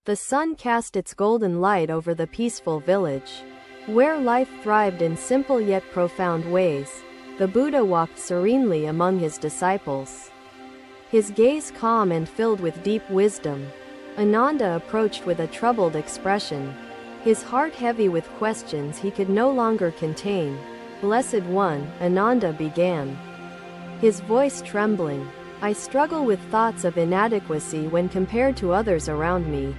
The sun cast its golden light over the peaceful village, where life thrived in simple yet profound ways. The Buddha walked serenely among his disciples, his gaze calm and filled with deep wisdom. Ananda approached with a troubled expression, his heart heavy with questions he could no longer contain. "Blessed One," Ananda began, his voice trembling, "I struggle with thoughts of inadequacy when compared to others around me."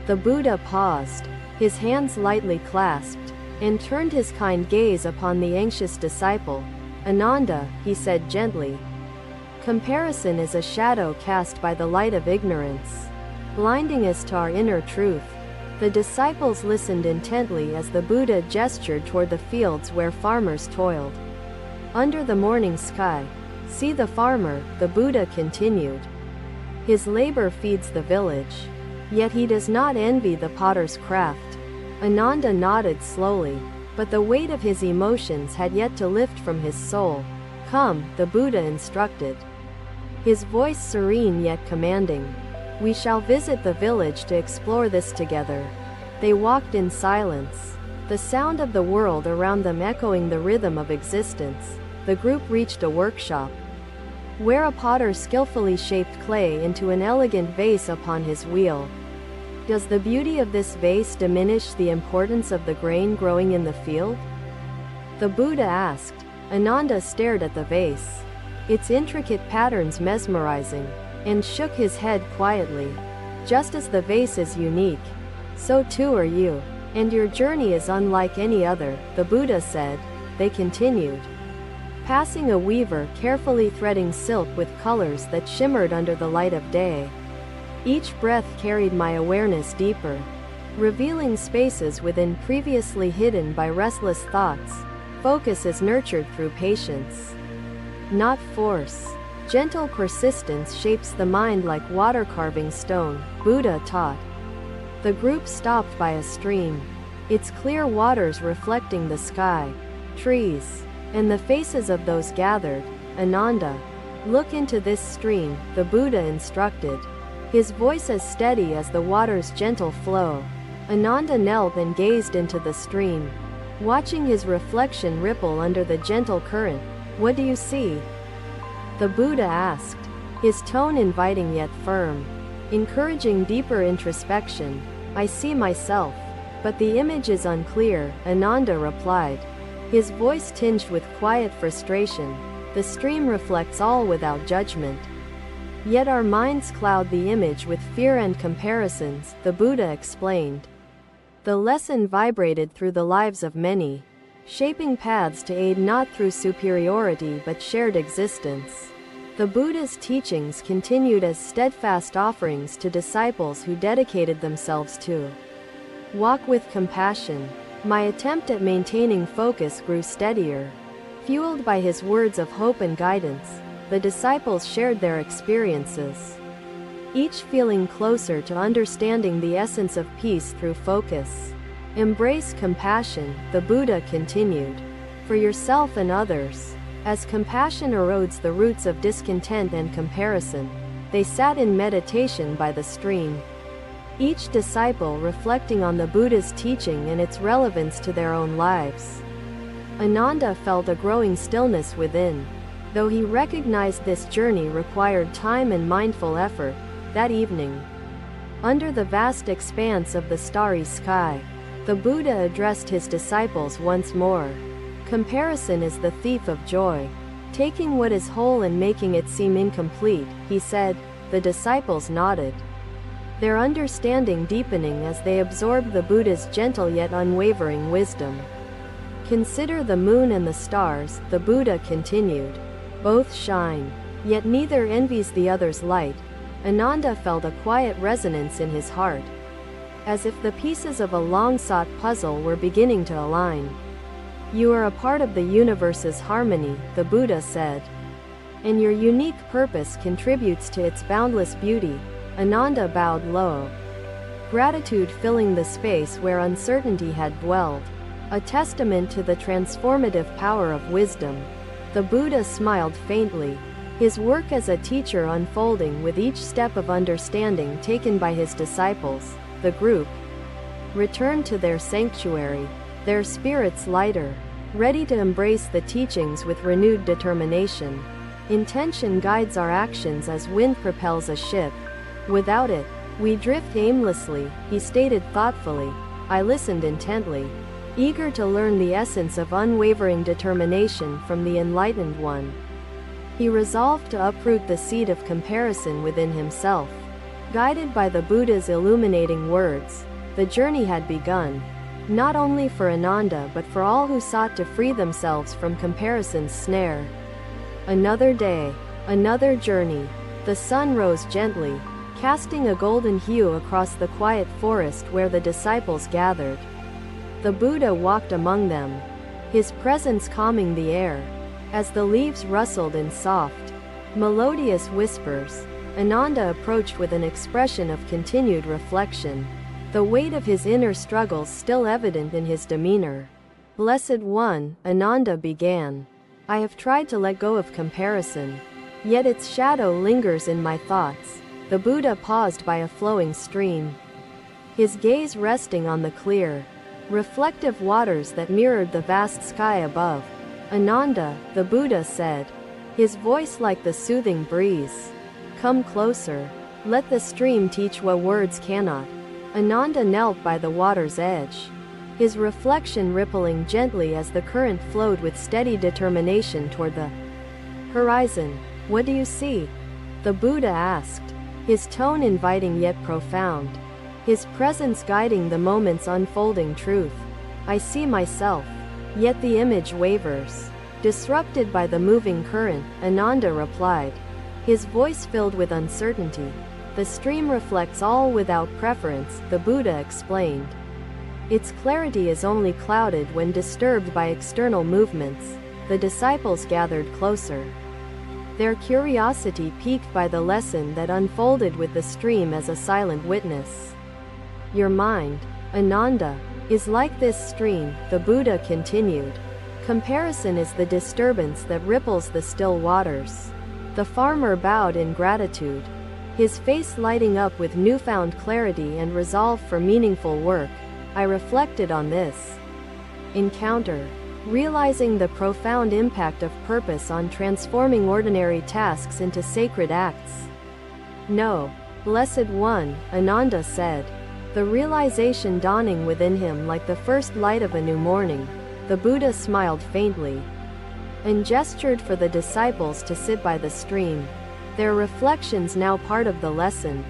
The Buddha paused, his hands lightly clasped, and turned his kind gaze upon the anxious disciple. "Ananda," he said gently, "comparison is a shadow cast by the light of ignorance, blinding us to our inner truth." The disciples listened intently as the Buddha gestured toward the fields where farmers toiled under the morning sky. "See the farmer," the Buddha continued. "His labor feeds the village, yet he does not envy the potter's craft." Ananda nodded slowly, but the weight of his emotions had yet to lift from his soul. "Come," the Buddha instructed, his voice serene yet commanding. "We shall visit the village to explore this together." They walked in silence, the sound of the world around them echoing the rhythm of existence. The group reached a workshop, where a potter skillfully shaped clay into an elegant vase upon his wheel. "Does the beauty of this vase diminish the importance of the grain growing in the field?" the Buddha asked. Ananda stared at the vase, its intricate patterns mesmerizing, and shook his head quietly. "Just as the vase is unique, so too are you. And your journey is unlike any other," the Buddha said. They continued, passing a weaver carefully threading silk with colors that shimmered under the light of day. Each breath carried my awareness deeper, revealing spaces within previously hidden by restless thoughts. Focus is nurtured through patience, not force. Gentle persistence shapes the mind like water carving stone, Buddha taught. The group stopped by a stream, its clear waters reflecting the sky, trees, and the faces of those gathered. "Ananda, look into this stream," the Buddha instructed, his voice as steady as the water's gentle flow. Ananda knelt and gazed into the stream, watching his reflection ripple under the gentle current. "What do you see?" the Buddha asked, his tone inviting yet firm, encouraging deeper introspection. "I see myself, but the image is unclear," Ananda replied, his voice tinged with quiet frustration. "The stream reflects all without judgment, yet our minds cloud the image with fear and comparisons," the Buddha explained. The lesson vibrated through the lives of many, shaping paths to aid not through superiority but shared existence. The Buddha's teachings continued as steadfast offerings to disciples who dedicated themselves to walk with compassion. My attempt at maintaining focus grew steadier. Fueled by his words of hope and guidance, the disciples shared their experiences, each feeling closer to understanding the essence of peace through focus. "Embrace compassion," the Buddha continued, "for yourself and others. As compassion erodes the roots of discontent and comparison." They sat in meditation by the stream, each disciple reflecting on the Buddha's teaching and its relevance to their own lives. Ananda felt a growing stillness within, though he recognized this journey required time and mindful effort. That evening, under the vast expanse of the starry sky, the Buddha addressed his disciples once more. "Comparison is the thief of joy, taking what is whole and making it seem incomplete," he said. The disciples nodded, their understanding deepening as they absorbed the Buddha's gentle yet unwavering wisdom. "Consider the moon and the stars," the Buddha continued. "Both shine, yet neither envies the other's light." Ananda felt a quiet resonance in his heart, as if the pieces of a long-sought puzzle were beginning to align. "You are a part of the universe's harmony," the Buddha said, "and your unique purpose contributes to its boundless beauty." Ananda bowed low, gratitude filling the space where uncertainty had dwelled, a testament to the transformative power of wisdom. The Buddha smiled faintly, his work as a teacher unfolding with each step of understanding taken by his disciples. the group returned to their sanctuary, their spirits lighter, ready to embrace the teachings with renewed determination. Intention guides our actions as wind propels a ship. Without it, we drift aimlessly, he stated thoughtfully. I listened intently, eager to learn the essence of unwavering determination from the enlightened one. He resolved to uproot the seed of comparison within himself. Guided by the Buddha's illuminating words, the journey had begun, not only for Ananda but for all who sought to free themselves from comparison's snare. Another day, another journey. The sun rose gently, casting a golden hue across the quiet forest where the disciples gathered. The Buddha walked among them, his presence calming the air. As the leaves rustled in soft, melodious whispers, Ananda approached with an expression of continued reflection, the weight of his inner struggles still evident in his demeanor. Blessed One, Ananda began, I have tried to let go of comparison, yet its shadow lingers in my thoughts. The Buddha paused by a flowing stream, his gaze resting on the clear, reflective waters that mirrored the vast sky above. Ananda, the Buddha said, his voice like the soothing breeze. Come closer. Let the stream teach what words cannot. Ananda knelt by the water's edge, his reflection rippling gently as the current flowed with steady determination toward the horizon. What do you see? The Buddha asked, his tone inviting yet profound, his presence guiding the moment's unfolding truth. I see myself, yet the image wavers. Disrupted by the moving current, Ananda replied, his voice filled with uncertainty. The stream reflects all without preference, the Buddha explained. Its clarity is only clouded when disturbed by external movements. The disciples gathered closer, their curiosity piqued by the lesson that unfolded with the stream as a silent witness. Your mind, Ananda, is like this stream, the Buddha continued. Comparison is the disturbance that ripples the still waters. The farmer bowed in gratitude, his face lighting up with newfound clarity and resolve for meaningful work. I reflected on this encounter, realizing the profound impact of purpose on transforming ordinary tasks into sacred acts. No, Blessed One, Ananda said, the realization dawning within him like the first light of a new morning. The Buddha smiled faintly and gestured for the disciples to sit by the stream, their reflections now part of the lesson.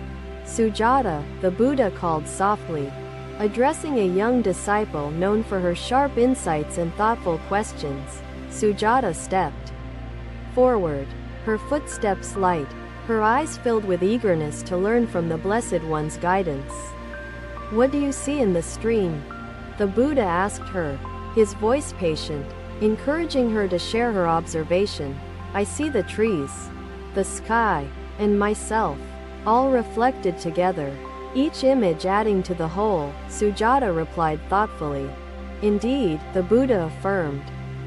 Sujata, the Buddha called softly, addressing a young disciple known for her sharp insights and thoughtful questions. Sujata stepped forward, her footsteps light, her eyes filled with eagerness to learn from the Blessed One's guidance. What do you see in the stream? The Buddha asked her, his voice patient, encouraging her to share her observation. I see the trees, the sky, and myself, all reflected together, each image adding to the whole. Sujata replied thoughtfully. Indeed, the Buddha affirmed,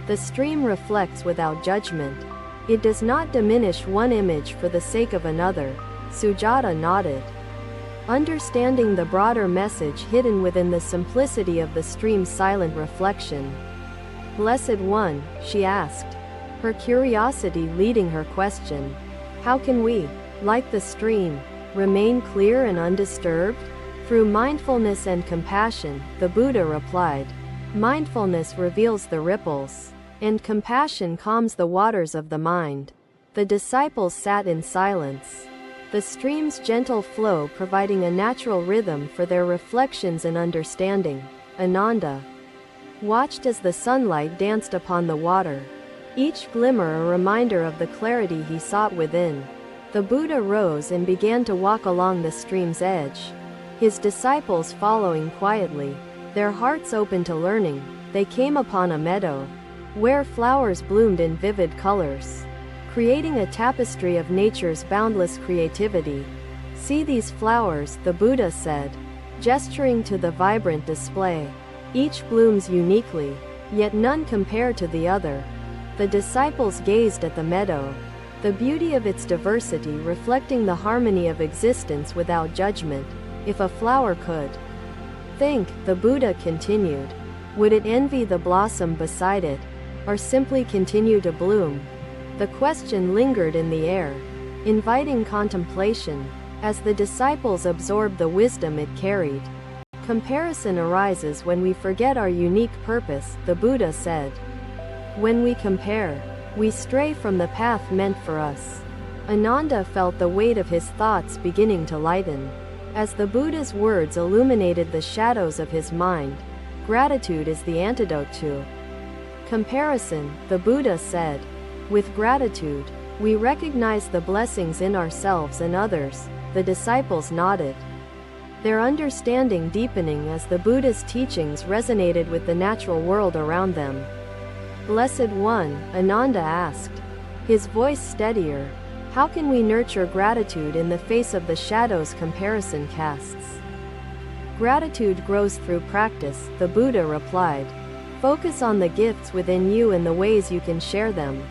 the stream reflects without judgment. It does not diminish one image for the sake of another. Sujata nodded, understanding the broader message hidden within the simplicity of the stream's silent reflection. Blessed One, she asked, her curiosity leading her question, how can we, like the stream, remain clear and undisturbed? Through mindfulness and compassion, the Buddha replied. Mindfulness reveals the ripples, and compassion calms the waters of the mind. The disciples sat in silence, the stream's gentle flow providing a natural rhythm for their reflections and understanding. Ananda watched as the sunlight danced upon the water, each glimmer a reminder of the clarity he sought within. The Buddha rose and began to walk along the stream's edge, his disciples following quietly, their hearts open to learning. They came upon a meadow, where flowers bloomed in vivid colors, creating a tapestry of nature's boundless creativity. See these flowers, the Buddha said, gesturing to the vibrant display. Each blooms uniquely, yet none compare to the other. The disciples gazed at the meadow, the beauty of its diversity reflecting the harmony of existence without judgment. if a flower could think, the Buddha continued, would it envy the blossom beside it, or simply continue to bloom? The question lingered in the air, inviting contemplation, as the disciples absorbed the wisdom it carried. Comparison arises when we forget our unique purpose, the Buddha said. When we compare, we stray from the path meant for us. Ananda felt the weight of his thoughts beginning to lighten. As the Buddha's words illuminated the shadows of his mind, gratitude is the antidote to comparison, the Buddha said. With gratitude, we recognize the blessings in ourselves and others. The disciples nodded, their understanding deepening as the Buddha's teachings resonated with the natural world around them. Blessed One, Ananda asked, his voice steadier, how can we nurture gratitude in the face of the shadows comparison casts? Gratitude grows through practice, the Buddha replied. Focus on the gifts within you and the ways you can share them.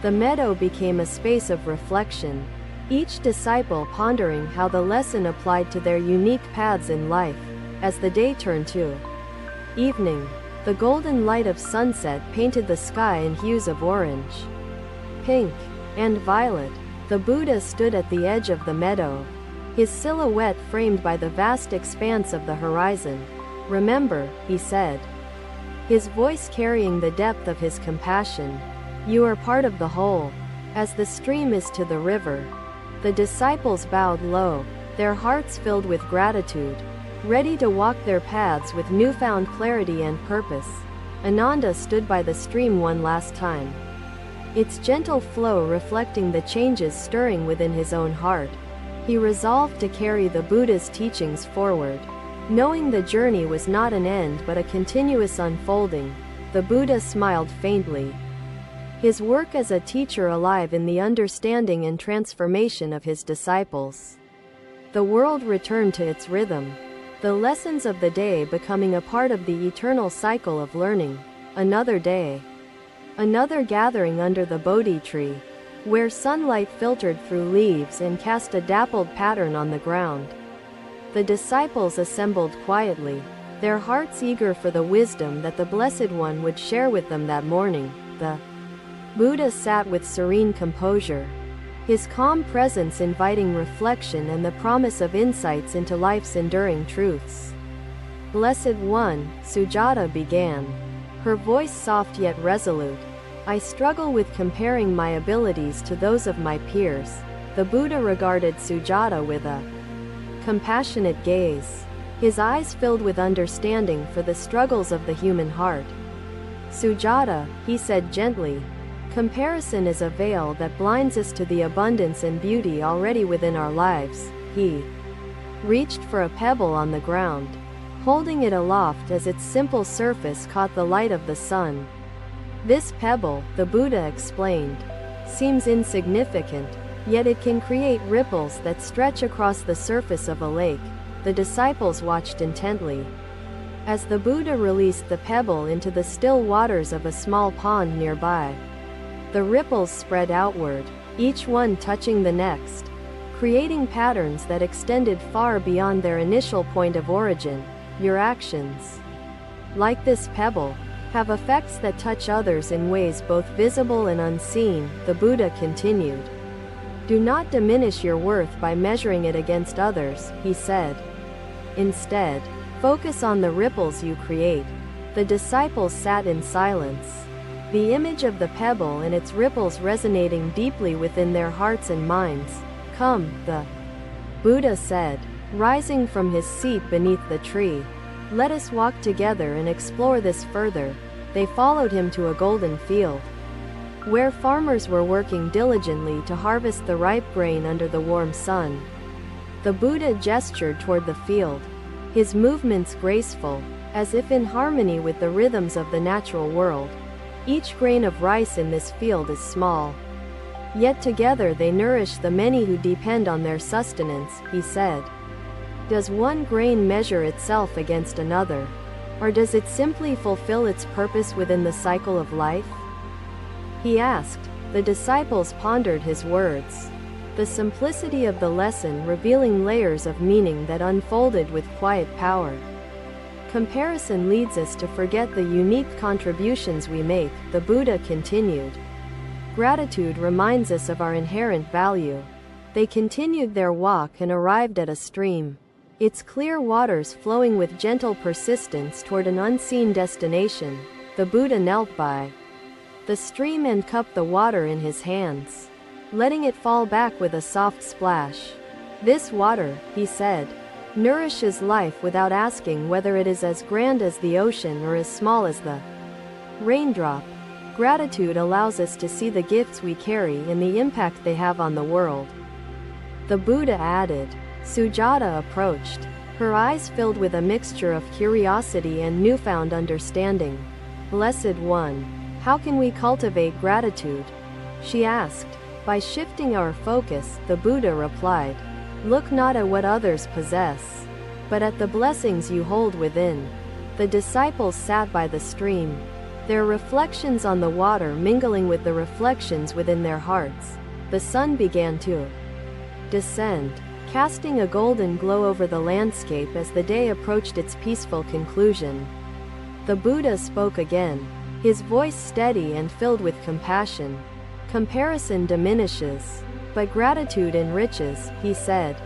The meadow became a space of reflection, each disciple pondering how the lesson applied to their unique paths in life. As the day turned to evening, the golden light of sunset painted the sky in hues of orange, pink, and violet. The Buddha stood at the edge of the meadow, his silhouette framed by the vast expanse of the horizon. Remember, he said, his voice carrying the depth of his compassion, you are part of the whole, as the stream is to the river. The disciples bowed low, their hearts filled with gratitude, ready to walk their paths with newfound clarity and purpose. Ananda stood by the stream one last time, its gentle flow reflecting the changes stirring within his own heart. He resolved to carry the Buddha's teachings forward, knowing the journey was not an end but a continuous unfolding. The Buddha smiled faintly, his work as a teacher alive in the understanding and transformation of his disciples. The world returned to its rhythm, the lessons of the day becoming a part of the eternal cycle of learning. Another day, another gathering under the Bodhi tree, where sunlight filtered through leaves and cast a dappled pattern on the ground. The disciples assembled quietly, their hearts eager for the wisdom that the Blessed One would share with them that morning. The Buddha sat with serene composure, his calm presence inviting reflection and the promise of insights into life's enduring truths. Blessed One, Sujata began, her voice soft yet resolute, I struggle with comparing my abilities to those of my peers. The Buddha regarded Sujata with a compassionate gaze, his eyes filled with understanding for the struggles of the human heart. Sujata, he said gently, comparison is a veil that blinds us to the abundance and beauty already within our lives. He reached for a pebble on the ground, holding it aloft as its simple surface caught the light of the sun. This pebble, the Buddha explained, seems insignificant, yet it can create ripples that stretch across the surface of a lake. The disciples watched intently, as the Buddha released the pebble into the still waters of a small pond nearby. The ripples spread outward, each one touching the next, creating patterns that extended far beyond their initial point of origin. Your actions, like this pebble, have effects that touch others in ways both visible and unseen, the Buddha continued. Do not diminish your worth by measuring it against others, he said. Instead, focus on the ripples you create. The disciples sat in silence, the image of the pebble and its ripples resonating deeply within their hearts and minds. Come, the Buddha said, rising from his seat beneath the tree. Let us walk together and explore this further. They followed him to a golden field, where farmers were working diligently to harvest the ripe grain under the warm sun. The Buddha gestured toward the field, his movements graceful, as if in harmony with the rhythms of the natural world. Each grain of rice in this field is small, yet together they nourish the many who depend on their sustenance, he said. Does one grain measure itself against another, or does it simply fulfill its purpose within the cycle of life? He asked. The disciples pondered his words, the simplicity of the lesson revealing layers of meaning that unfolded with quiet power. Comparison leads us to forget the unique contributions we make, the Buddha continued. Gratitude reminds us of our inherent value. They continued their walk and arrived at a stream, its clear waters flowing with gentle persistence toward an unseen destination. The Buddha knelt by the stream and cupped the water in his hands, letting it fall back with a soft splash. "This water," he said, "nourishes life without asking whether it is as grand as the ocean or as small as the raindrop." Gratitude allows us to see the gifts we carry and the impact they have on the world. The Buddha added. Sujata approached, her eyes filled with a mixture of curiosity and newfound understanding. "Blessed One, how can we cultivate gratitude?" she asked. "By shifting our focus," the Buddha replied. "Look not at what others possess, but at the blessings you hold within." The disciples sat by the stream, their reflections on the water mingling with the reflections within their hearts. The sun began to descend, casting a golden glow over the landscape as the day approached its peaceful conclusion. The Buddha spoke again, his voice steady and filled with compassion. "Comparison diminishes, but gratitude enriches," he said.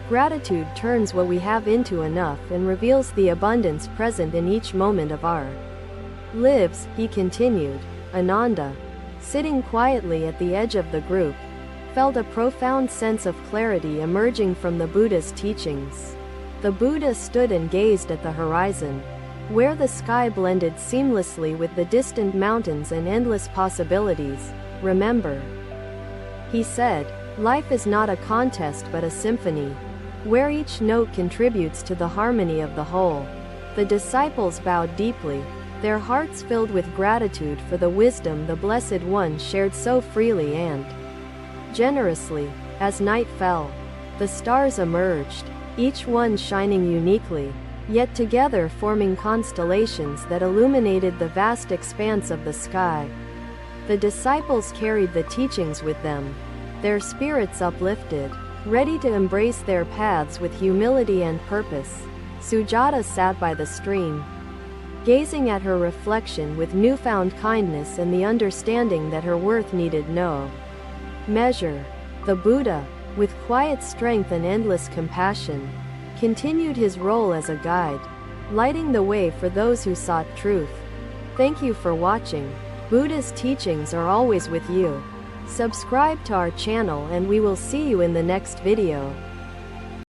"Gratitude turns what we have into enough and reveals the abundance present in each moment of our lives," he continued. Ananda, sitting quietly at the edge of the group, felt a profound sense of clarity emerging from the Buddha's teachings. The Buddha stood and gazed at the horizon, where the sky blended seamlessly with the distant mountains and endless possibilities. "Remember," he said, "life is not a contest but a symphony, where each note contributes to the harmony of the whole." The disciples bowed deeply, their hearts filled with gratitude for the wisdom the Blessed One shared so freely and generously. As night fell, the stars emerged, each one shining uniquely, yet together forming constellations that illuminated the vast expanse of the sky. The disciples carried the teachings with them, their spirits uplifted, ready to embrace their paths with humility and purpose. Sujata sat by the stream, gazing at her reflection with newfound kindness and the understanding that her worth needed no measure. The Buddha, with quiet strength and endless compassion, continued his role as a guide, lighting the way for those who sought truth. Thank you for watching. Buddha's teachings are always with you. Subscribe to our channel and we will see you in the next video.